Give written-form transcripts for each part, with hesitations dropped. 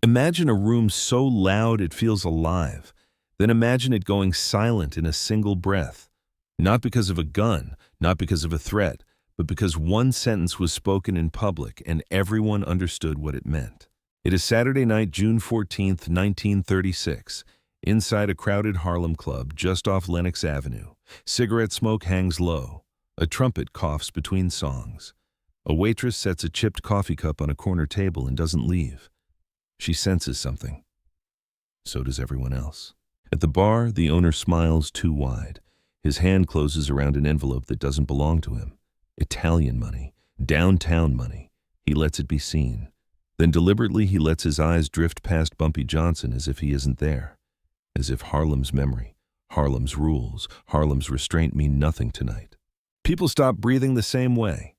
Imagine a room so loud it feels alive. Then imagine it going silent in a single breath. Not because of a gun, not because of a threat, but because one sentence was spoken in public and everyone understood what it meant. It is Saturday night, June 14th, 1936. Inside a crowded Harlem club just off Lenox Avenue, cigarette smoke hangs low. A trumpet coughs between songs. A waitress sets a chipped coffee cup on a corner table and doesn't leave. She senses something. So does everyone else. At the bar, the owner smiles too wide. His hand closes around an envelope that doesn't belong to him. Italian money, downtown money. He lets it be seen. Then deliberately he lets his eyes drift past Bumpy Johnson as if he isn't there. As if Harlem's memory, Harlem's rules, Harlem's restraint mean nothing tonight. People stop breathing the same way.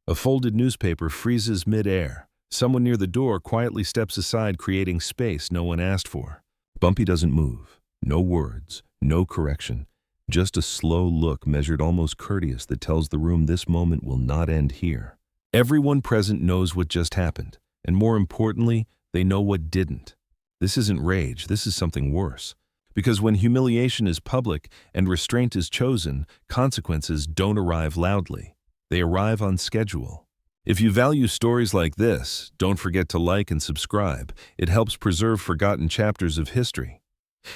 A folded newspaper freezes mid-air. Someone near the door quietly steps aside, creating space no one asked for. Bumpy doesn't move. No words, no correction. Just a slow look, measured, almost courteous, that tells the room this moment will not end here. Everyone present knows what just happened, and more importantly, they know what didn't. This isn't rage, this is something worse. Because when humiliation is public and restraint is chosen, consequences don't arrive loudly. They arrive on schedule. If you value stories like this, don't forget to like and subscribe. It helps preserve forgotten chapters of history.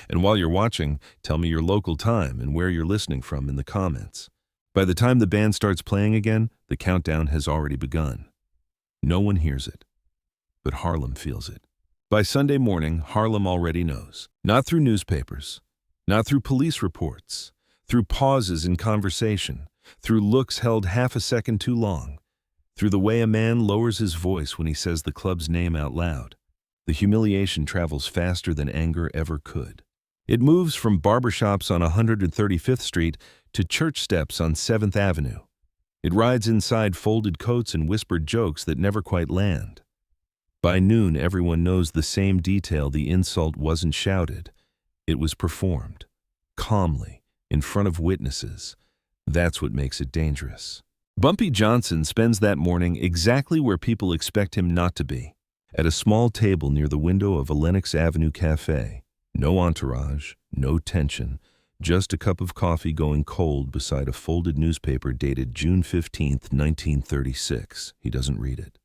And while you're watching, tell me your local time and where you're listening from in the comments. By the time the band starts playing again, the countdown has already begun. No one hears it, but Harlem feels it. By Sunday morning, Harlem already knows. Not through newspapers, not through police reports, through pauses in conversation, through looks held half a second too long, through the way a man lowers his voice when he says the club's name out loud. The humiliation travels faster than anger ever could. It moves from barbershops on 135th Street to church steps on 7th Avenue. It rides inside folded coats and whispered jokes that never quite land. By noon, everyone knows the same detail. The insult wasn't shouted. It was performed. Calmly, in front of witnesses. That's what makes it dangerous. Bumpy Johnson spends that morning exactly where people expect him not to be. At a small table near the window of a Lenox Avenue cafe. No entourage, no tension. Just a cup of coffee going cold beside a folded newspaper dated June 15th, 1936. He doesn't read it.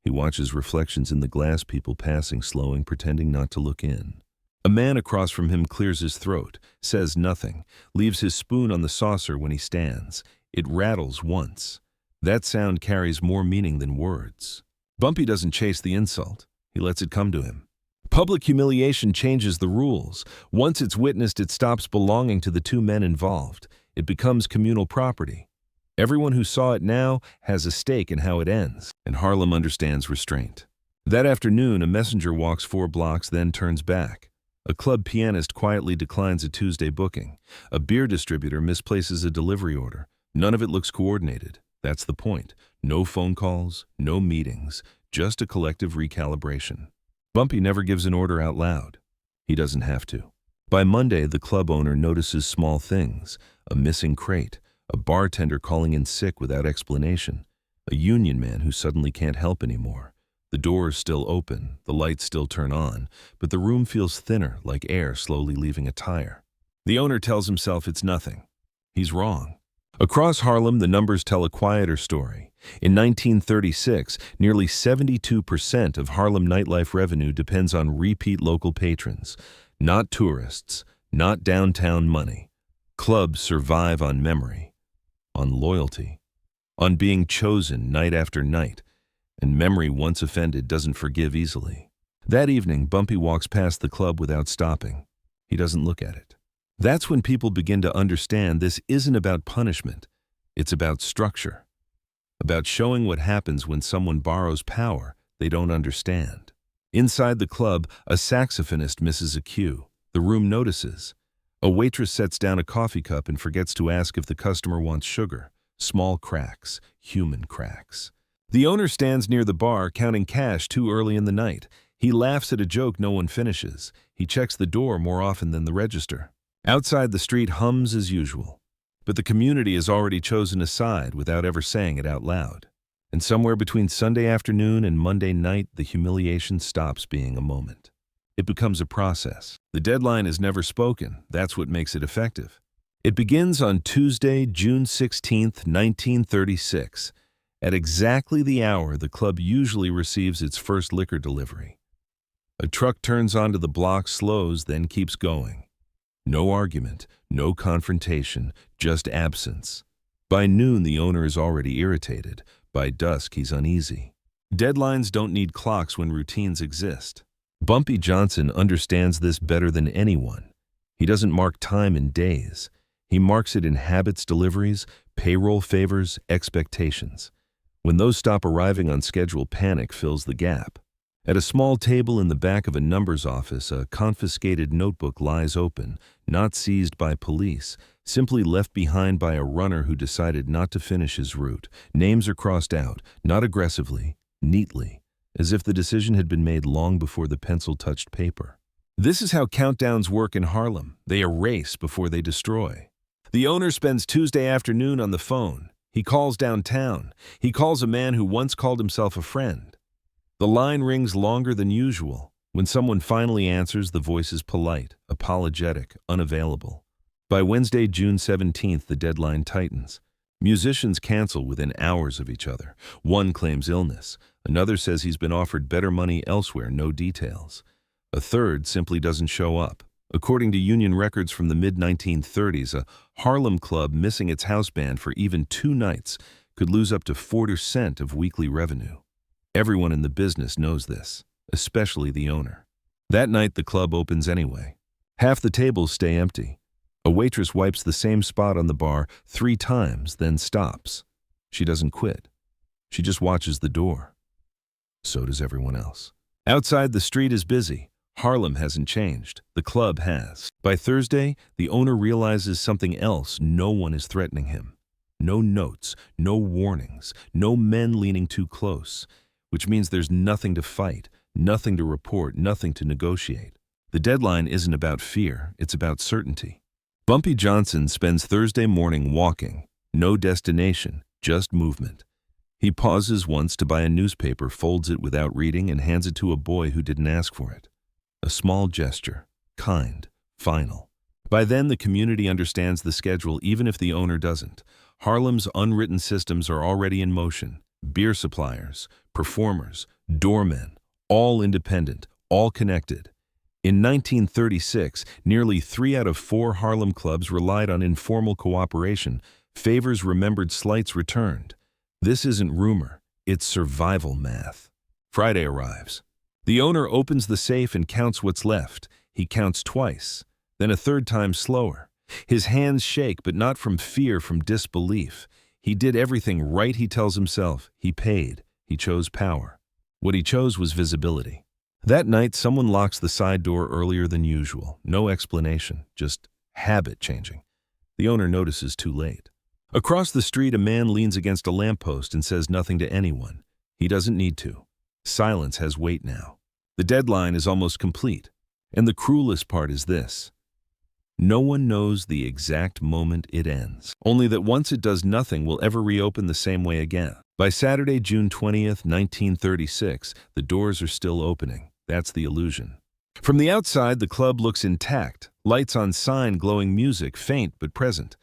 He watches reflections in the glass, people passing, slowing, pretending not to look in. A man across from him clears his throat, says nothing, leaves his spoon on the saucer when he stands. It rattles once. That sound carries more meaning than words. Bumpy doesn't chase the insult. He lets it come to him. Public humiliation changes the rules. Once it's witnessed, it stops belonging to the two men involved. It becomes communal property. Everyone who saw it now has a stake in how it ends, and Harlem understands restraint. That afternoon, a messenger walks 4 blocks, then turns back. A club pianist quietly declines a Tuesday booking. A beer distributor misplaces a delivery order. None of it looks coordinated. That's the point. No phone calls, no meetings, just a collective recalibration. Bumpy never gives an order out loud. He doesn't have to. By Monday, the club owner notices small things: a missing crate, a bartender calling in sick without explanation, a union man who suddenly can't help anymore. The doors still open, the lights still turn on, but the room feels thinner, like air slowly leaving a tire. The owner tells himself it's nothing. He's wrong. Across Harlem, the numbers tell a quieter story. In 1936, nearly 72% of Harlem nightlife revenue depends on repeat local patrons, not tourists, not downtown money. Clubs survive on memory, on loyalty, on being chosen night after night, and memory, once offended, doesn't forgive easily. That evening, Bumpy walks past the club without stopping. He doesn't look at it. That's when people begin to understand this isn't about punishment. It's about structure, about showing what happens when someone borrows power they don't understand. Inside the club, a saxophonist misses a cue. The room notices. A waitress sets down a coffee cup and forgets to ask if the customer wants sugar. Small cracks, human cracks. The owner stands near the bar counting cash too early in the night. He laughs at a joke no one finishes. He checks the door more often than the register. Outside, the street hums as usual. But the community has already chosen a side without ever saying it out loud. And somewhere between Sunday afternoon and Monday night, the humiliation stops being a moment. It becomes a process. The deadline is never spoken. That's what makes it effective. It begins on Tuesday, June 16th, 1936. At exactly the hour the club usually receives its first liquor delivery. A truck turns onto the block, slows, then keeps going. No argument, no confrontation, just absence. By noon, the owner is already irritated. By dusk, he's uneasy. Deadlines don't need clocks when routines exist. Bumpy Johnson understands this better than anyone. He doesn't mark time in days. He marks it in habits, deliveries, payroll favors, expectations. When those stop arriving on schedule, panic fills the gap. At a small table in the back of a numbers office, a confiscated notebook lies open, not seized by police, simply left behind by a runner who decided not to finish his route. Names are crossed out, not aggressively, neatly, as if the decision had been made long before the pencil touched paper. This is how countdowns work in Harlem. They erase before they destroy. The owner spends Tuesday afternoon on the phone. He calls downtown. He calls a man who once called himself a friend. The line rings longer than usual. When someone finally answers, the voice is polite, apologetic, unavailable. By Wednesday, June 17th, the deadline tightens. Musicians cancel within hours of each other. One claims illness. Another says he's been offered better money elsewhere, no details. A third simply doesn't show up. According to union records from the mid-1930s, a Harlem club missing its house band for even 2 nights could lose up to 40% of weekly revenue. Everyone in the business knows this, especially the owner. That night, the club opens anyway. Half the tables stay empty. A waitress wipes the same spot on the bar 3 times, then stops. She doesn't quit. She just watches the door. So does everyone else. Outside, the street is busy. Harlem hasn't changed. The club has. By Thursday, the owner realizes something else. No one is threatening him. No notes, no warnings, no men leaning too close. Which means there's nothing to fight, nothing to report, nothing to negotiate. The deadline isn't about fear, it's about certainty. Bumpy Johnson spends Thursday morning walking. No destination, just movement. He pauses once to buy a newspaper, folds it without reading, and hands it to a boy who didn't ask for it. A small gesture, kind, final. By then, the community understands the schedule, even if the owner doesn't. Harlem's unwritten systems are already in motion. Beer suppliers, performers, doormen, all independent, all connected. In 1936, nearly 3 out of 4 Harlem clubs relied on informal cooperation. Favors remembered, slights returned. This isn't rumor, it's survival math. Friday arrives. The owner opens the safe and counts what's left. He counts twice, then a third time slower. His hands shake, but not from fear, from disbelief. He did everything right, he tells himself. He paid. He chose power. What he chose was visibility. That night, someone locks the side door earlier than usual. No explanation, just habit changing. The owner notices too late. Across the street, a man leans against a lamppost and says nothing to anyone. He doesn't need to. Silence has weight now. The deadline is almost complete. And the cruelest part is this. No one knows the exact moment it ends. Only that once it does, nothing will ever reopen the same way again. By Saturday, June 20th, 1936, the doors are still opening. That's the illusion. From the outside, the club looks intact. Lights on sign, glowing music, faint but present.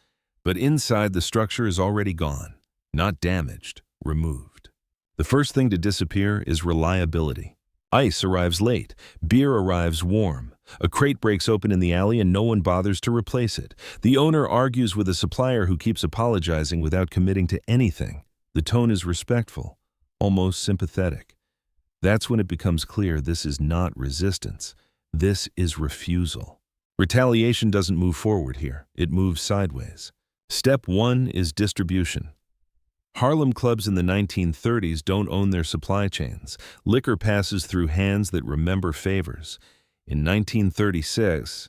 But inside, the structure is already gone. Not damaged, removed. The first thing to disappear is reliability. Ice arrives late. Beer arrives warm. A crate breaks open in the alley and no one bothers to replace it. The owner argues with a supplier who keeps apologizing without committing to anything. The tone is respectful, almost sympathetic. That's when it becomes clear this is not resistance. This is refusal. Retaliation doesn't move forward here. It moves sideways. Step 1 is distribution. Harlem clubs in the 1930s don't own their supply chains. Liquor passes through hands that remember favors. In 1936,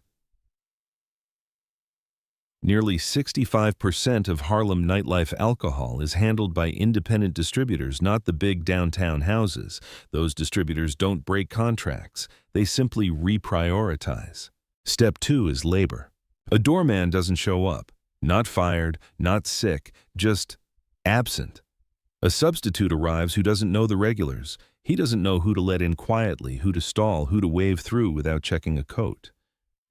nearly 65% of Harlem nightlife alcohol is handled by independent distributors, not the big downtown houses. Those distributors don't break contracts. They simply reprioritize. Step 2 is labor. A doorman doesn't show up. Not fired, not sick, just absent. A substitute arrives who doesn't know the regulars. He doesn't know who to let in quietly, who to stall, who to wave through without checking a coat.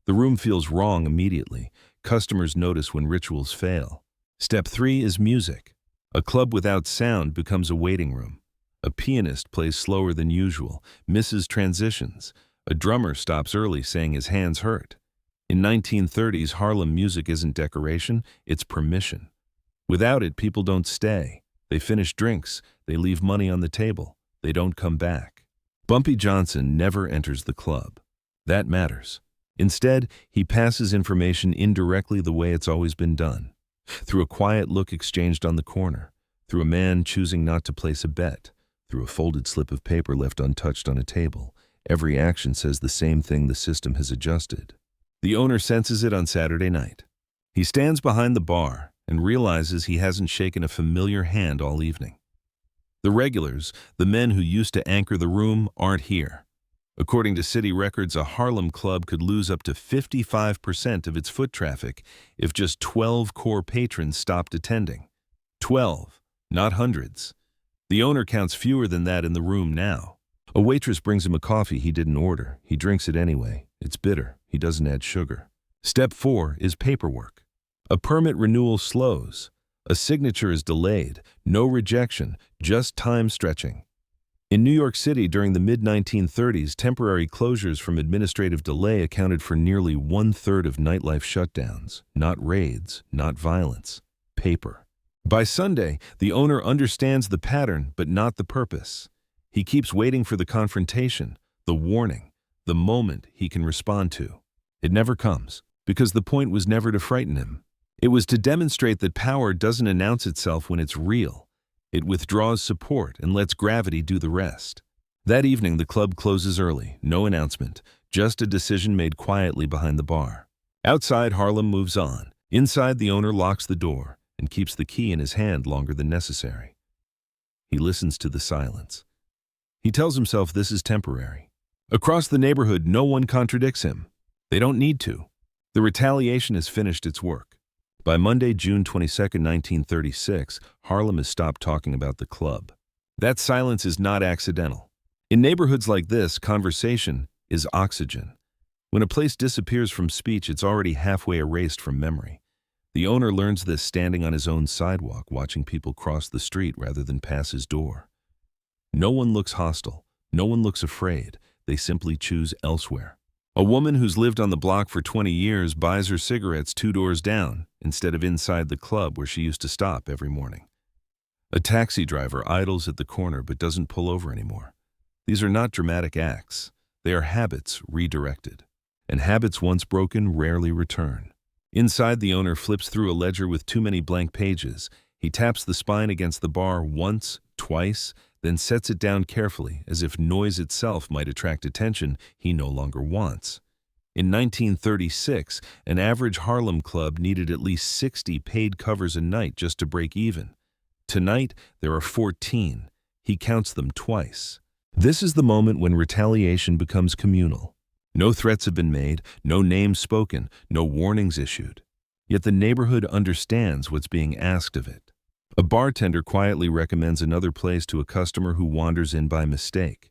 The room feels wrong immediately. Customers notice when rituals fail. Step 3 is music. A club without sound becomes a waiting room. A pianist plays slower than usual, misses transitions. A drummer stops early saying his hands hurt. In 1930s, Harlem music isn't decoration, it's permission. Without it, people don't stay. They finish drinks, they leave money on the table, they don't come back. Bumpy Johnson never enters the club. That matters. Instead, he passes information indirectly the way it's always been done. Through a quiet look exchanged on the corner, through a man choosing not to place a bet, through a folded slip of paper left untouched on a table. Every action says the same thing the system has adjusted. The owner senses it on Saturday night. He stands behind the bar and realizes he hasn't shaken a familiar hand all evening. The regulars, the men who used to anchor the room, aren't here. According to city records, a Harlem club could lose up to 55% of its foot traffic if just 12 core patrons stopped attending. 12, not hundreds. The owner counts fewer than that in the room now. A waitress brings him a coffee he didn't order. He drinks it anyway. It's bitter. He doesn't add sugar. Step 4 is paperwork. A permit renewal slows. A signature is delayed. No rejection, just time stretching. In New York City during the mid-1930s, temporary closures from administrative delay accounted for nearly 1/3 of nightlife shutdowns. Not raids, not violence. Paper. By Sunday, the owner understands the pattern but not the purpose. He keeps waiting for the confrontation, the warning, the moment he can respond to. It never comes, because the point was never to frighten him. It was to demonstrate that power doesn't announce itself when it's real. It withdraws support and lets gravity do the rest. That evening, the club closes early, no announcement, just a decision made quietly behind the bar. Outside, Harlem moves on. Inside, the owner locks the door and keeps the key in his hand longer than necessary. He listens to the silence. He tells himself this is temporary. Across the neighborhood, no one contradicts him. They don't need to. The retaliation has finished its work. By Monday, June 22, 1936, Harlem has stopped talking about the club. That silence is not accidental. In neighborhoods like this, conversation is oxygen. When a place disappears from speech, it's already halfway erased from memory. The owner learns this standing on his own sidewalk, watching people cross the street rather than pass his door. No one looks hostile. No one looks afraid. They simply choose elsewhere. A woman who's lived on the block for 20 years buys her cigarettes 2 doors down instead of inside the club where she used to stop every morning. A taxi driver idles at the corner but doesn't pull over anymore. These are not dramatic acts. They are habits redirected. And habits once broken rarely return. Inside, the owner flips through a ledger with too many blank pages. He taps the spine against the bar once, twice, then sets it down carefully, as if noise itself might attract attention he no longer wants. In 1936, an average Harlem club needed at least 60 paid covers a night just to break even. Tonight, there are 14. He counts them twice. This is the moment when retaliation becomes communal. No threats have been made, no names spoken, no warnings issued. Yet the neighborhood understands what's being asked of it. A bartender quietly recommends another place to a customer who wanders in by mistake.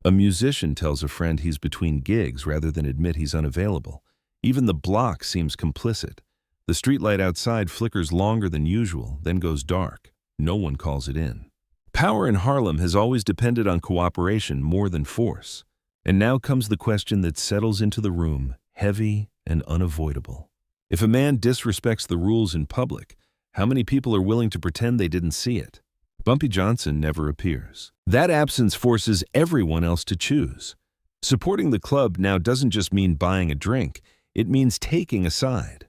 A musician tells a friend he's between gigs rather than admit he's unavailable. Even the block seems complicit. The streetlight outside flickers longer than usual, then goes dark. No one calls it in. Power in Harlem has always depended on cooperation more than force. And now comes the question that settles into the room, heavy and unavoidable. If a man disrespects the rules in public, how many people are willing to pretend they didn't see it? Bumpy Johnson never appears. That absence forces everyone else to choose. Supporting the club now doesn't just mean buying a drink, it means taking a side.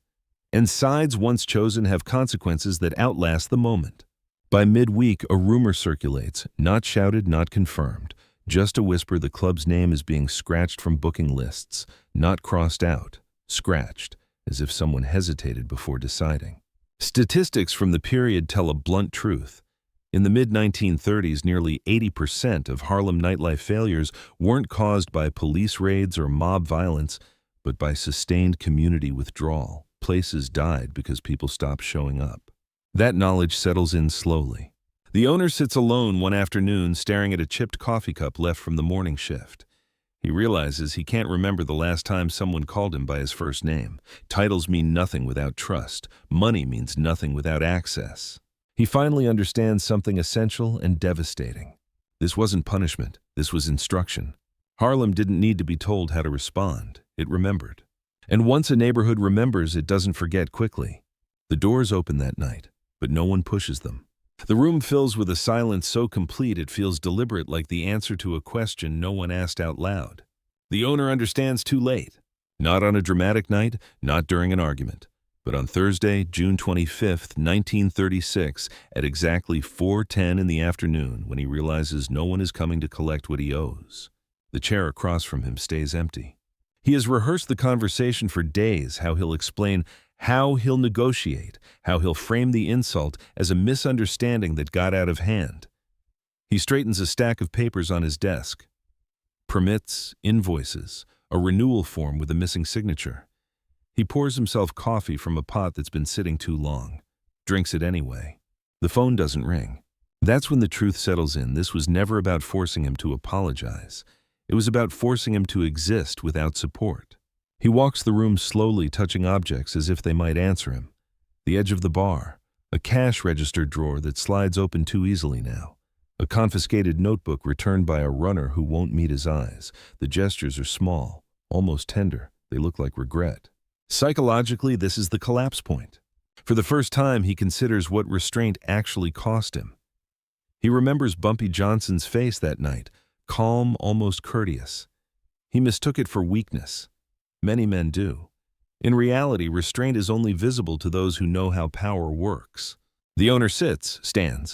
And sides once chosen have consequences that outlast the moment. By midweek, a rumor circulates, not shouted, not confirmed. Just a whisper the club's name is being scratched from booking lists, not crossed out, scratched, as if someone hesitated before deciding. Statistics from the period tell a blunt truth. In the mid-1930s, nearly 80% of Harlem nightlife failures weren't caused by police raids or mob violence, but by sustained community withdrawal. Places died because people stopped showing up. That knowledge settles in slowly. The owner sits alone one afternoon staring at a chipped coffee cup left from the morning shift. He realizes he can't remember the last time someone called him by his first name. Titles mean nothing without trust. Money means nothing without access. He finally understands something essential and devastating. This wasn't punishment. This was instruction. Harlem didn't need to be told how to respond. It remembered. And once a neighborhood remembers, it doesn't forget quickly. The doors open that night, but no one pushes them. The room fills with a silence so complete it feels deliberate, like the answer to a question no one asked out loud. The owner understands too late. Not on a dramatic night, not during an argument, but on Thursday, June 25th, 1936, at exactly 4:10 in the afternoon, when he realizes no one is coming to collect what he owes. The chair across from him stays empty. He has rehearsed the conversation for days, how he'll explain, how he'll negotiate, how he'll frame the insult as a misunderstanding that got out of hand. He straightens a stack of papers on his desk. Permits, invoices, a renewal form with a missing signature. He pours himself coffee from a pot that's been sitting too long. Drinks it anyway. The phone doesn't ring. That's when the truth settles in. This was never about forcing him to apologize. It was about forcing him to exist without support. He walks the room slowly, touching objects as if they might answer him. The edge of the bar, a cash register drawer that slides open too easily now. A confiscated notebook returned by a runner who won't meet his eyes. The gestures are small, almost tender. They look like regret. Psychologically, this is the collapse point. For the first time, he considers what restraint actually cost him. He remembers Bumpy Johnson's face that night, calm, almost courteous. He mistook it for weakness. Many men do. In reality, restraint is only visible to those who know how power works. The owner stands,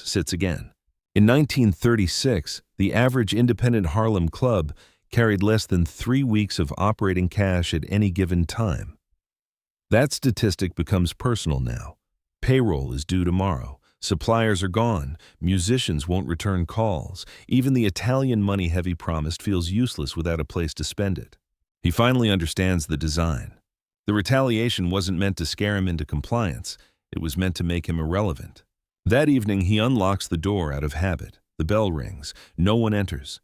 sits again. In 1936, the average independent Harlem club carried less than 3 weeks of operating cash at any given time. That statistic becomes personal now. Payroll is due tomorrow. Suppliers are gone. Musicians won't return calls. Even the Italian money Heavy promised feels useless without a place to spend it. He finally understands the design. The retaliation wasn't meant to scare him into compliance. It was meant to make him irrelevant. That evening, he unlocks the door out of habit. The bell rings. No one enters.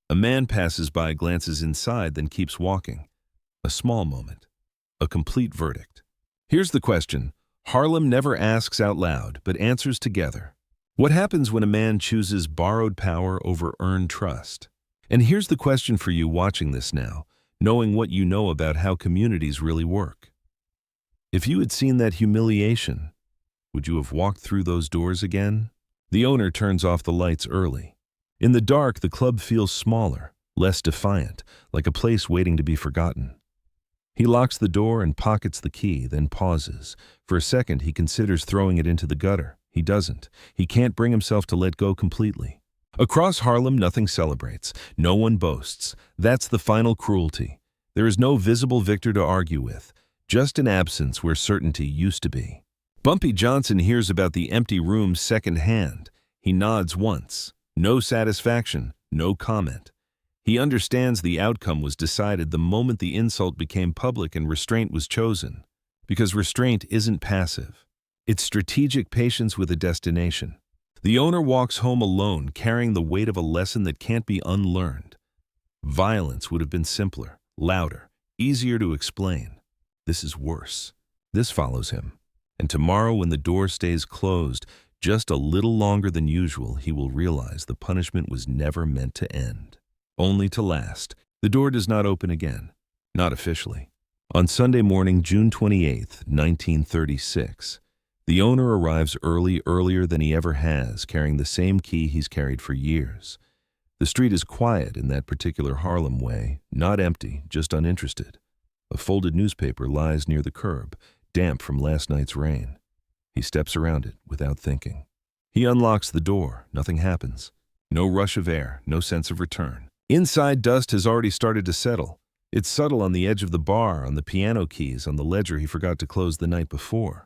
A man passes by, glances inside, then keeps walking. A small moment. A complete verdict. Here's the question Harlem never asks out loud, but answers together. What happens when a man chooses borrowed power over earned trust? And here's the question for you watching this now, knowing what you know about how communities really work. If you had seen that humiliation, would you have walked through those doors again? The owner turns off the lights early. In the dark, the club feels smaller, less defiant, like a place waiting to be forgotten. He locks the door and pockets the key, then pauses. For a second, he considers throwing it into the gutter. He doesn't. He can't bring himself to let go completely. Across Harlem, nothing celebrates. No one boasts. That's the final cruelty. There is no visible victor to argue with, just an absence where certainty used to be. Bumpy Johnson hears about the empty room secondhand. He nods once. No satisfaction, no comment. He understands the outcome was decided the moment the insult became public and restraint was chosen. Because restraint isn't passive. It's strategic patience with a destination. The owner walks home alone, carrying the weight of a lesson that can't be unlearned. Violence would have been simpler, louder, easier to explain. This is worse. This follows him. And tomorrow, when the door stays closed, just a little longer than usual, he will realize the punishment was never meant to end, only to last. The door does not open again, not officially. On Sunday morning, June 28th, 1936, the owner arrives earlier than he ever has, carrying the same key he's carried for years. The street is quiet in that particular Harlem way, not empty, just uninterested. A folded newspaper lies near the curb, damp from last night's rain. He steps around it without thinking. He unlocks the door. Nothing happens. No rush of air, no sense of return. Inside, dust has already started to settle. It's subtle on the edge of the bar, on the piano keys, on the ledger he forgot to close the night before.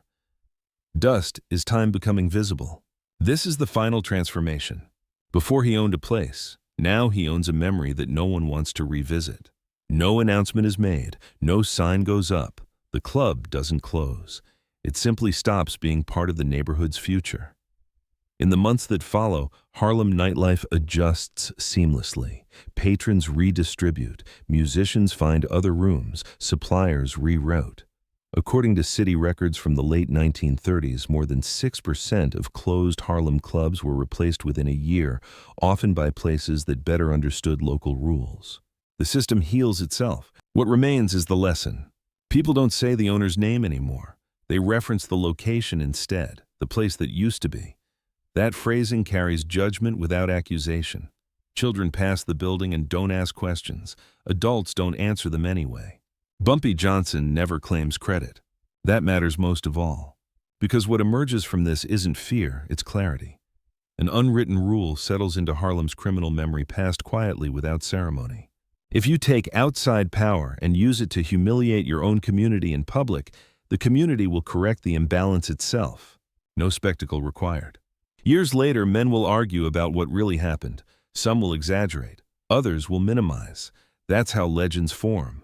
Dust is time becoming visible. This is the final transformation. Before he owned a place, now he owns a memory that no one wants to revisit. No announcement is made, no sign goes up. The club doesn't close. It simply stops being part of the neighborhood's future. In the months that follow, Harlem nightlife adjusts seamlessly. Patrons redistribute, musicians find other rooms, suppliers reroute. According to city records from the late 1930s, more than 6% of closed Harlem clubs were replaced within a year, often by places that better understood local rules. The system heals itself. What remains is the lesson. People don't say the owner's name anymore. They reference the location instead, the place that used to be. That phrasing carries judgment without accusation. Children pass the building and don't ask questions. Adults don't answer them anyway. Bumpy Johnson never claims credit. That matters most of all. Because what emerges from this isn't fear, it's clarity. An unwritten rule settles into Harlem's criminal memory passed quietly without ceremony. If you take outside power and use it to humiliate your own community in public, the community will correct the imbalance itself. No spectacle required. Years later, men will argue about what really happened. Some will exaggerate. Others will minimize. That's how legends form.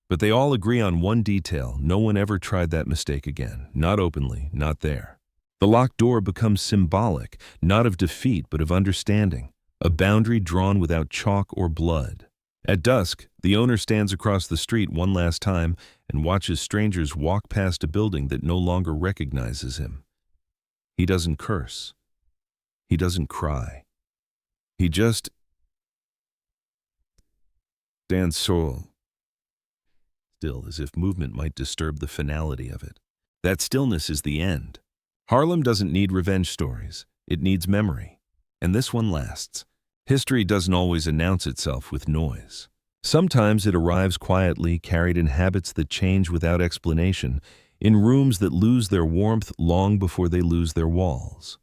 But they all agree on one detail: no one ever tried that mistake again. Not openly, not there. The locked door becomes symbolic, not of defeat but of understanding, a boundary drawn without chalk or blood. At dusk, the owner stands across the street one last time and watches strangers walk past a building that no longer recognizes him. He doesn't curse. He doesn't cry. He just stands still, as if movement might disturb the finality of it. That stillness is the end. Harlem doesn't need revenge stories. It needs memory. And this one lasts. History doesn't always announce itself with noise. Sometimes it arrives quietly, carried in habits that change without explanation, in rooms that lose their warmth long before they lose their walls.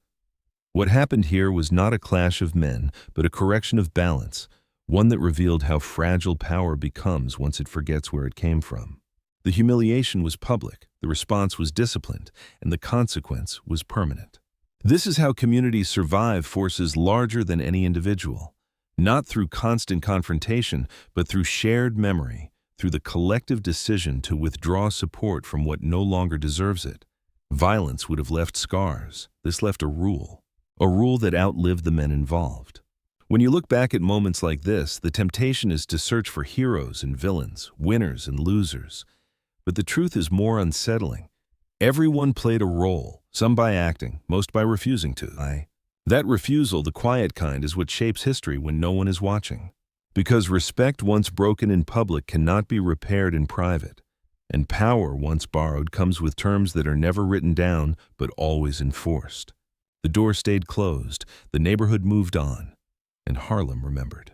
What happened here was not a clash of men, but a correction of balance, one that revealed how fragile power becomes once it forgets where it came from. The humiliation was public, the response was disciplined, and the consequence was permanent. This is how communities survive forces larger than any individual, not through constant confrontation, but through shared memory, through the collective decision to withdraw support from what no longer deserves it. Violence would have left scars. This left a rule that outlived the men involved. When you look back at moments like this, the temptation is to search for heroes and villains, winners and losers. But the truth is more unsettling. Everyone played a role, some by acting, most by refusing to. That refusal, the quiet kind, is what shapes history when no one is watching. Because respect once broken in public cannot be repaired in private. And power once borrowed comes with terms that are never written down but always enforced. The door stayed closed, the neighborhood moved on, and Harlem remembered.